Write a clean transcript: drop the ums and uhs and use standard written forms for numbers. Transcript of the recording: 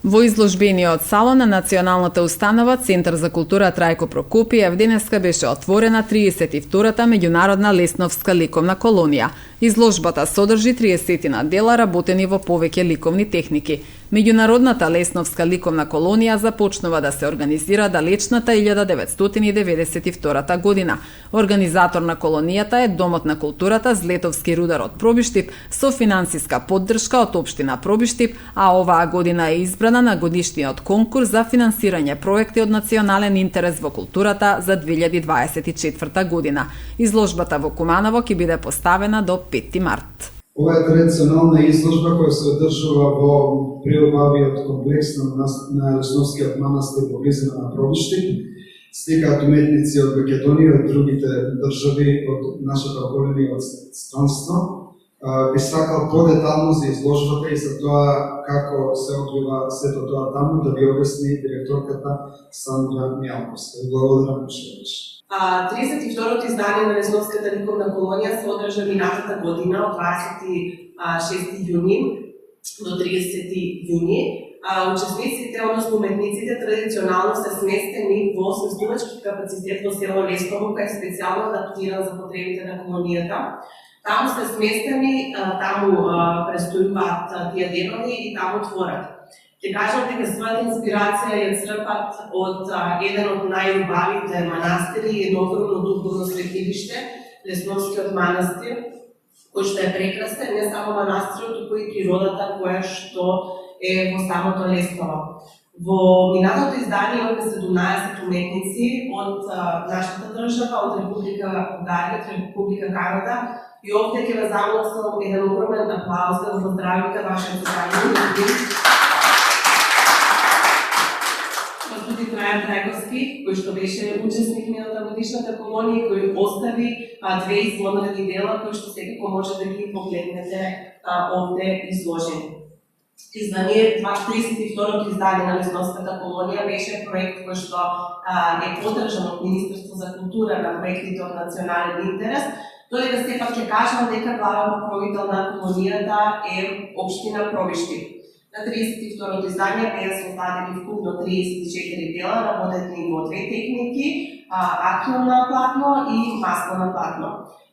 Во изложбениот салон на Националната установа Центар за култура Трајко Прокопиев денеска беше отворена 32-та меѓународна Лесновска ликовна колонија. Изложбата содржи 30 дела работени во повеќе ликовни техники. Меѓународната Лесновска ликовна колонија започнува да се организира далечната 1992 година. Организатор на колонијата е Домот на културата Злетовски рудар од Пробиштип со финансиска поддршка од општина Пробиштип, а оваа година е избрана на годишниот конкурс за финансирање проекти од национален интерес во културата за 2024 година. Изложбата во Куманово ќе биде поставена до 5 март. Ова е традиционална изложба која се одржува во приобавиот комплекс на Лесновскиот манастир во близина на Пробиштип. Стикаат уметници од Македонија, од другите држави, од нашата околина и од странство. Би сакал подетално за изложбата и за тоа како се одвива сето тоа таму да ви обясни директорката Сандра Мјалковска. Благодарам уште. 32-то издание на Лесновската ликовна колонија се одржа минатата година од 26 јуни до 30 јуни. Учесниците, односно уметниците, традиционално се сместени во сместувачки капацитет во село Лесново, кој е специјално адаптиран за потребите на колонијата. Таму се сместени, таму престојуваат тие денови и таму творат. Ќе кажам дека својата инспирација ја црпат од еден од најубавите манастири и едно огромно духовно светилиште, Лесновскиот манастир, кој што е прекрасен, не само манастирот, туку и природата која што е во самото Лесново. Во минатото издание имаме 17 уметници од нашата држава, од Република Бугарија, од Република Канада, и овде ќе ве замолам со еден огромен аплауз да го поздравите вашиот заедник. Господин Трајан Трајковски, кој што беше учесник мината годишната колонија, кој остави две извонредни дела, кои што секако може да ги погледнете овде изложени. Издание 32-то издание на Лесновската колонија беше проект кој што е поддржан од Министерство за култура на проектите од национален интерес. Додека сепак ќе кажам дека главен покровител на колонијата е општина Пробиштип. На 32-то издание беа создадени вкупно 34 дела, работени во две техники, акрил на платно и масло на платно.